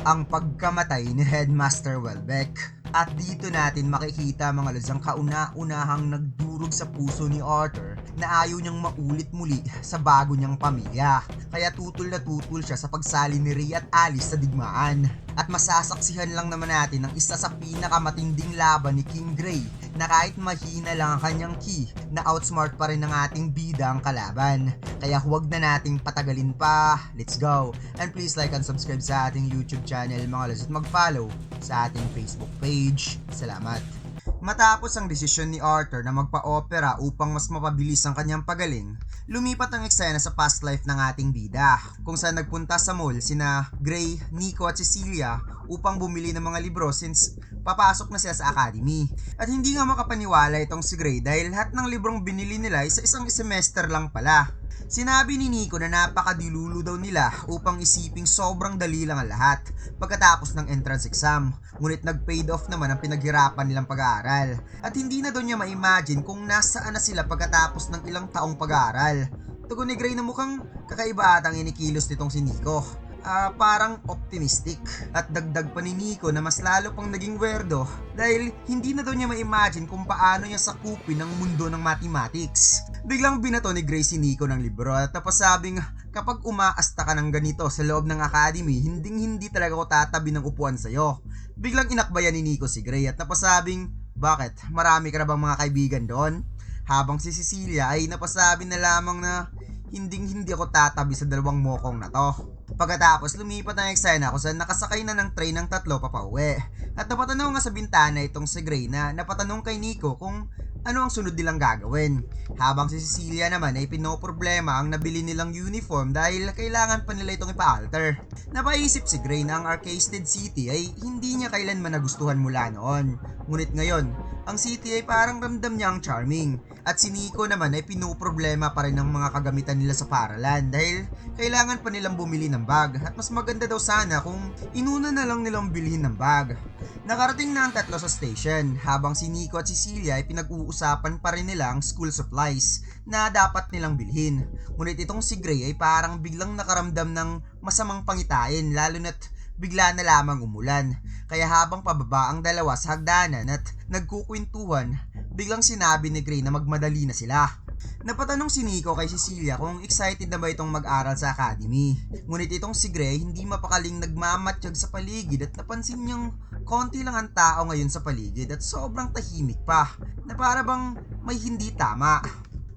ang pagkamatay ni Headmaster Welbeck. At dito natin makikita mga lods ang kauna-unahang nagdurog sa puso ni Arthur na ayaw niyang maulit muli sa bago niyang pamilya. Kaya tutol na tutol siya sa pagsali ni Ray at Alice sa digmaan. At masasaksihan lang naman natin ang isa sa pinakamatinding laban ni King Gray na kahit mahina lang ang kanyang ki, na outsmart pa rin ng ating bida ang kalaban. Kaya huwag na nating patagalin pa, let's go! And please like and subscribe sa ating YouTube channel mga lods at mag-follow sa ating Facebook page. Salamat! Matapos ang desisyon ni Arthur na magpa-opera upang mas mapabilis ang kanyang pagaling, lumipat ang eksena sa past life ng ating bida, kung saan nagpunta sa mall sina Gray, Nico at Cecilia upang bumili ng mga libro since papasok na sila sa academy. At hindi nga makapaniwala itong si Gray dahil lahat ng librong binili nila ay sa isang semester lang pala. Sinabi ni Nico na napakadilulo daw nila upang isiping sobrang dali lang ang lahat pagkatapos ng entrance exam, ngunit nag-paid off naman ang pinaghirapan nilang pag-aaral. At hindi na daw niya ma-imagine kung nasaan na sila pagkatapos ng ilang taong pag-aaral. Tugon ni Gray na mukhang kakaiba atang inikilos nitong si Nico. Parang optimistic. At dagdag pa ni Nico na mas lalo pang naging weirdo dahil hindi na daw niya ma-imagine kung paano niya sakupin ang mundo ng mathematics. Biglang binato ni Gray si Nico ng libro at tapos sabing kapag umaasta ka ng ganito sa loob ng academy, hindi talaga ko tatabi ng upuan sa'yo. Biglang inakbayan ni Nico si Gray at tapos sabing, bakit? Marami ka na bang mga kaibigan doon? Habang si Cecilia ay napasabi na lamang na hindi ako tatabi sa dalawang mokong na to. Pagkatapos lumipat ang eksena kung saan nakasakay na ng train ng tatlo papauwi. At napatanaw nga sa bintana itong si Gray na napatanong kay Nico kung ano ang sunod nilang gagawin. Habang si Cecilia naman ay pinoproblema ang nabili nilang uniform dahil kailangan pa nila itong ipa-alter. Napaisip si Gray na ang Arcade City ay hindi niya kailanman nagustuhan mula noon. Ngunit ngayon, ang city ay parang ramdam niya ang charming. At si Nico naman ay pinoproblema pa rin ng mga kagamitan nila sa paralan dahil kailangan pa nilang bumili ng bag at mas maganda daw sana kung inuna na lang nilang bilhin ng bag. Nakarating na ang tatlo sa station habang si Nico at Cecilia ay pinag-uusapan pa rin nila ang school supplies na dapat nilang bilhin. Ngunit itong si Gray ay parang biglang nakaramdam ng masamang pangitain lalo na't bigla na lamang umulan. Kaya habang pababa ang dalawa sa hagdanan at nagkukwentuhan, biglang sinabi ni Gray na magmadali na sila. Napatanong si Nico kay Cecilia kung excited na ba itong mag-aral sa academy. Ngunit itong si Gray hindi mapakaling nagmamatsyag sa paligid at napansin niyang konti lang ang tao ngayon sa paligid at sobrang tahimik pa, na para bang may hindi tama.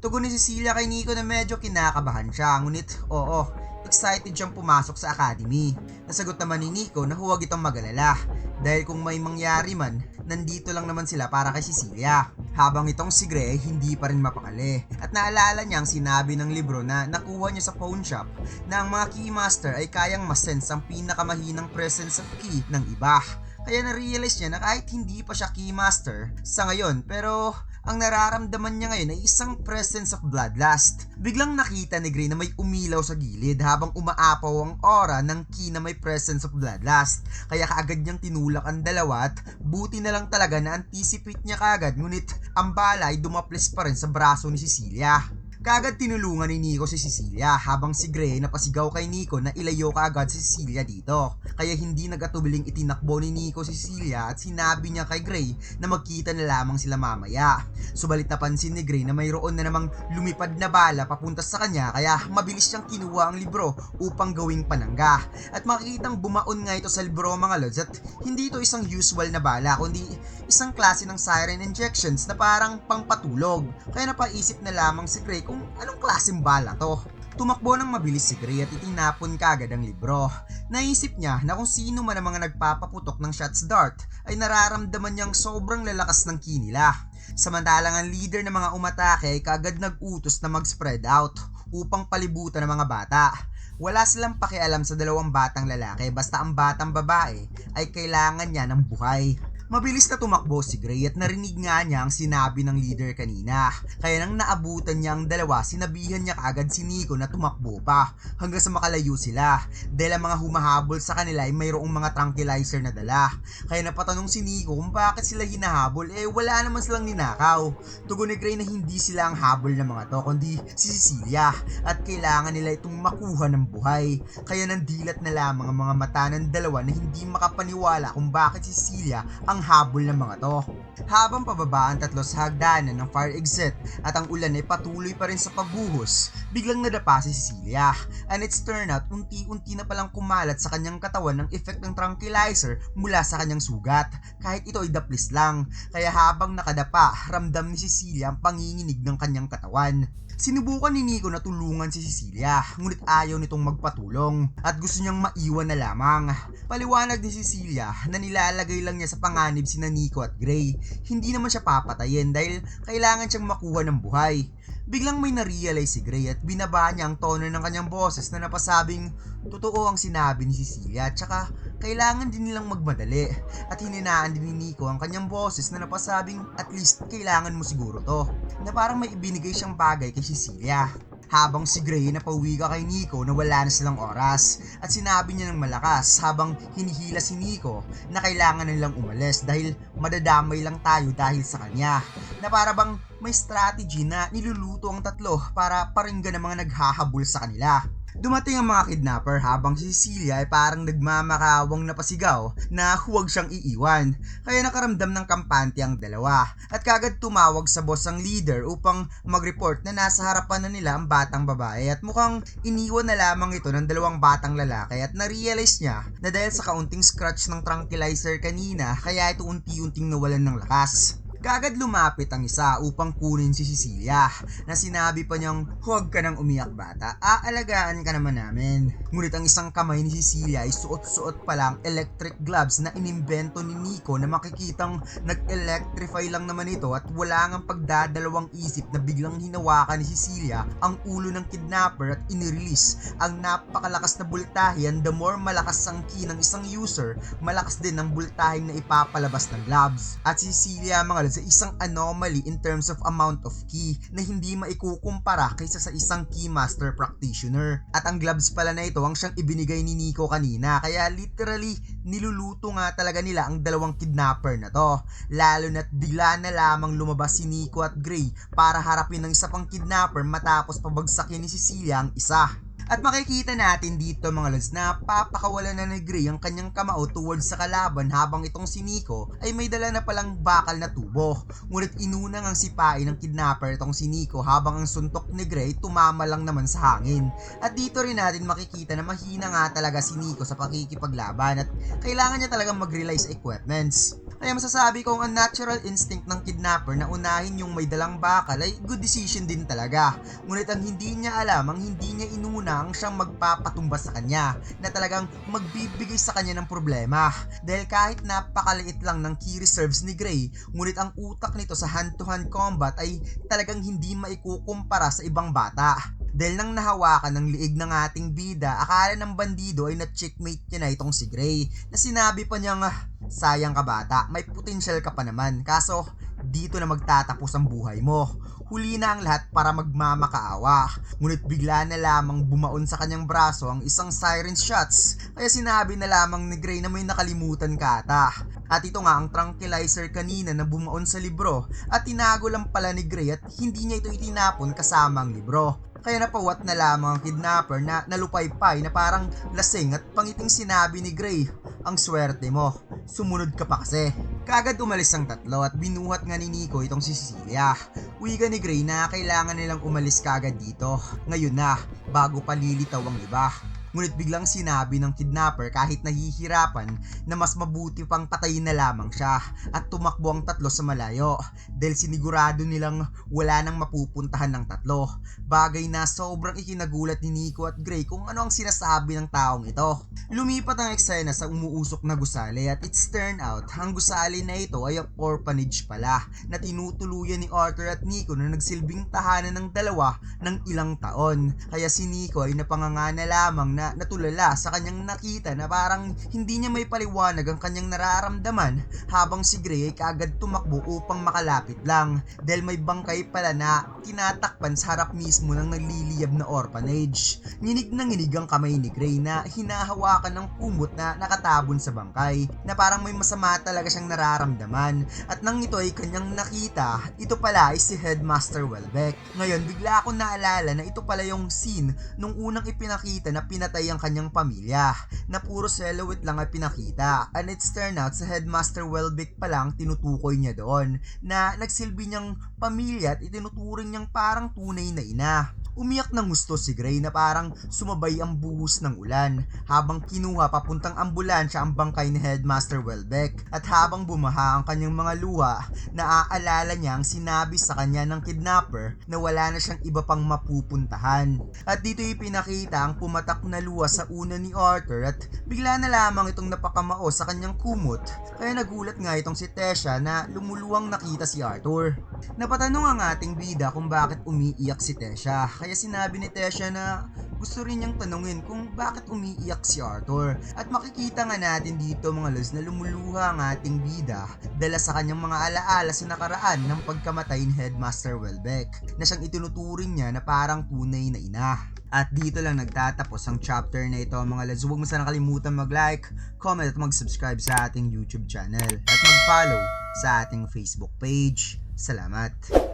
Tugon ni Cecilia kay Nico na medyo kinakabahan siya, ngunit oo, excited siyang pumasok sa academy. Nasagot naman ni Nico na huwag itong mag-alala dahil kung may mangyari man, nandito lang naman sila para kay Cecilia. Habang itong si Gray hindi pa rin mapakali at naalala niya ang sinabi ng libro na nakuha niya sa pawn shop na ang mga keymaster ay kayang masense ang pinakamahinang presence of key ng iba. Kaya na-realize niya na kahit hindi pa siya keymaster sa ngayon, pero ang nararamdaman niya ngayon ay isang presence of bloodlust. Biglang nakita ni Gray na may umilaw sa gilid habang umaapaw ang aura ng key na may presence of bloodlust. Kaya kaagad niyang tinulak ang dalawa at buti na lang talaga na anticipate niya kaagad, ngunit ang bala ay dumaples pa rin sa braso ni Cecilia. Kaagad tinulungan ni Nico si Cecilia habang si Gray napasigaw kay Nico na ilayo kaagad si Cecilia dito. Kaya hindi nagatubiling itinakbo ni Nico si Cecilia at sinabi niya kay Gray na magkita na lamang sila mamaya. Subalit napansin ni Gray na mayroon na namang lumipad na bala papunta sa kanya kaya mabilis siyang kinuha ang libro upang gawing panangga. At makikitang bumaon nga ito sa libro mga lods at hindi ito isang usual na bala kundi isang klase ng siren injections na parang pangpatulog. Kaya napaisip na lamang si Gray kung anong klaseng bala to. Tumakbo ng mabilis si Gray at itinapon kaagad ang libro. Naisip niya na kung sino man ang mga nagpapaputok ng shots dart ay nararamdaman niyang sobrang lalakas ng ki nila. Samantalang ang leader ng mga umatake ay kaagad nag-utos na mag-spread out upang palibutan ng mga bata. Wala silang pakialam sa dalawang batang lalaki basta ang batang babae ay kailangan niya ng buhay. Mabilis na tumakbo si Gray at narinig nga niya ang sinabi ng leader kanina. Kaya nang naabutan niya ang dalawa, sinabihan niya kaagad si Nico na tumakbo pa hanggang sa makalayo sila dahil ang mga humahabol sa kanila ay mayroong mga tranquilizer na dala. Kaya napatanong si Nico kung bakit sila hinahabol, wala naman silang ninakaw. Tugon ni Gray na hindi sila ang habol ng mga to kundi si Cecilia at kailangan nila itong makuha ng buhay. Kaya nandilat na lamang ang mga mata ng dalawa na hindi makapaniwala kung bakit si Cecilia ang habol ng mga to. Habang pababa ang tatlo sa hagdanan ng fire exit at ang ulan ay patuloy pa rin sa pagbuhos, biglang nadapa si Cecilia. And it's turned out, unti-unti na palang kumalat sa kanyang katawan ng effect ng tranquilizer mula sa kanyang sugat, kahit ito ay daplis lang. Kaya habang nakadapa, ramdam ni Cecilia ang panginginig ng kanyang katawan. Sinubukan ni Nico na tulungan si Cecilia, ngunit ayaw nitong magpatulong at gusto niyang maiwan na lamang. Paliwanag ni Cecilia na nilalagay lang niya sa panganib sina Nico at Gray. Hindi naman siya papatayin dahil kailangan siyang makuha ng buhay. Biglang may na-realize si Gray at binaba niya ang tono ng kanyang boses na napasabing totoo ang sinabi ni Cecilia at saka kailangan din nilang magmadali at hininaan din ni Nico ang kanyang boses na napasabing at least kailangan mo siguro to, na parang may ibinigay siyang bagay kay Cecilia. Habang si Gray napauwi ka kay Nico na wala na silang oras at sinabi niya ng malakas habang hinihila si Nico na kailangan nilang umalis dahil madadamay lang tayo dahil sa kanya, na para bang may strategy na niluluto ang tatlo para paringgan ang mga naghahabol sa kanila. Dumating ang mga kidnapper habang si Cecilia ay parang nagmamakawang napasigaw na huwag siyang iiwan. Kaya nakaramdam ng kampante ang dalawa at kagad tumawag sa boss ang leader upang mag-report na nasa harapan na nila ang batang babae at mukhang iniwan na lamang ito ng dalawang batang lalaki at na-realize niya na dahil sa kaunting scratch ng tranquilizer kanina kaya ito unti-unting nawalan ng lakas. Kagad lumapit ang isa upang kunin si Cecilia na sinabi pa niyang huwag ka nang umiyak bata, aalagaan ka naman namin. Ngunit ang isang kamay ni Cecilia ay suot-suot pa lang electric gloves na inimbento ni Nico na makikitang nag-electrify lang naman ito at wala ngang pagdadalawang isip na biglang hinawakan ni Cecilia ang ulo ng kidnapper at inirelease ang napakalakas na bultahe, and the more malakas ang key ng isang user, malakas din ang bultaheng na ipapalabas ng gloves. At si Cecilia mga sa isang anomaly in terms of amount of key na hindi maikukumpara kaysa sa isang keymaster practitioner. At ang gloves pala na ito ang siyang ibinigay ni Nico kanina, kaya literally niluluto nga talaga nila ang dalawang kidnapper na to. Lalo na't bigla na lamang lumabas si Nico at Gray para harapin ng isa pang kidnapper matapos pabagsakin ni Cecilia ang isa. At makikita natin dito mga lods na papakawalan na ni Gray ang kanyang kamao towards sa kalaban habang itong si Nico ay may dala na palang bakal na tubo. Ngunit inunang ang sipain ng kidnapper itong si Nico habang ang suntok ni Gray tumama lang naman sa hangin. At dito rin natin makikita na mahina nga talaga si Nico sa pakikipaglaban at kailangan niya talagang mag-rely sa equipments. Kaya masasabi kong ang natural instinct ng kidnapper na unahin yung may dalang bakal ay good decision din talaga. Ngunit ang hindi niya alam, ang hindi niya inuna ang siyang magpapatumba sa kanya na talagang magbibigay sa kanya ng problema. Dahil kahit napakaliit lang ng key reserves ni Gray, ngunit ang utak nito sa hand-to-hand combat ay talagang hindi maikukumpara sa ibang bata. Dahil nang nahawakan ng liig ng ating bida, akala ng bandido ay na-checkmate niya na itong si Gray na sinabi pa niyang sayang ka bata, may potential ka pa naman, kaso dito na magtatapos ang buhay mo. Huli na ang lahat para magmamakaawa. Ngunit bigla na lamang bumaon sa kanyang braso ang isang siren shots, kaya sinabi na lamang ni Gray na may nakalimutan ka ata. At ito nga ang tranquilizer kanina na bumaon sa libro at tinago lang pala ni Gray at hindi niya ito itinapon kasama ang libro. Kaya napawat na lamang ang kidnapper na nalupaypay na parang lasing at pangiting sinabi ni Gray, ang swerte mo, sumunod ka pa kasi. Kagad umalis ang tatlo at binuhat nga ni Nico itong si Cecilia. Wika ni Gray na kailangan nilang umalis kagad dito, ngayon na, bago pa lilitaw ang iba. Ngunit biglang sinabi ng kidnapper kahit nahihirapan na mas mabuti pang patayin na lamang siya at tumakbo ang tatlo sa malayo dahil sinigurado nilang wala nang mapupuntahan ng tatlo. Bagay na sobrang ikinagulat ni Nico at Gray kung ano ang sinasabi ng taong ito. Lumipat ang eksena sa umuusok na gusali at it's turned out ang gusali na ito ay ang orphanage pala na tinutuluyan ni Arthur at Nico na nagsilbing tahanan ng dalawa ng ilang taon. Kaya si Nico ay napanganga na lamang na natulala sa kanyang nakita na parang hindi niya may paliwanag ang kanyang nararamdaman habang si Gray ay kaagad tumakbo upang makalapit lang dahil may bangkay pala na tinatakpan sa harap mismo ng nagliliyab na orphanage. Nginig na nginig ang kamay ni Gray na hinahawakan ng kumot na nakatabon sa bangkay na parang may masama talaga siyang nararamdaman at nang ito ay kanyang nakita, ito pala ay si Headmaster Welbeck. Ngayon bigla akong naalala na ito pala yung scene nung unang ipinakita na pinatay ang kanyang pamilya na puro silhouette lang ay pinakita and it's turned out sa Headmaster Welbeck pa lang tinutukoy niya doon na nagsilbi niyang pamilya at itinuturing niyang parang tunay na ina. Umiyak ng gusto si Gray na parang sumabay ang buhos ng ulan habang kinuha papuntang ambulansya ang bangkay ni Headmaster Welbeck at habang bumaha ang kanyang mga luha, naaalala niya ang sinabi sa kanya ng kidnapper na wala na siyang iba pang mapupuntahan. At dito ipinakita ang pumatak na luha sa una ni Arthur at bigla na lamang itong napakamao sa kanyang kumot kaya nagulat nga itong si Tesha na lumuluwang nakita si Arthur. Napatanong ang ating bida kung bakit umiiyak si Tesha kaya sinabi ni Tesha na gusto rin niyang tanungin kung bakit umiiyak si Arthur at makikita nga natin dito mga lods na lumuluha ang ating bida dala sa kanyang mga alaala sa nakaraan ng pagkamatay ni Headmaster Welbeck na siyang itinuturing niya na parang tunay na ina. At dito lang nagtatapos ang chapter na ito mga lods. Huwag mo sana kalimutan mag-like, comment at mag-subscribe sa ating YouTube channel at mag-follow sa ating Facebook page. Salamat!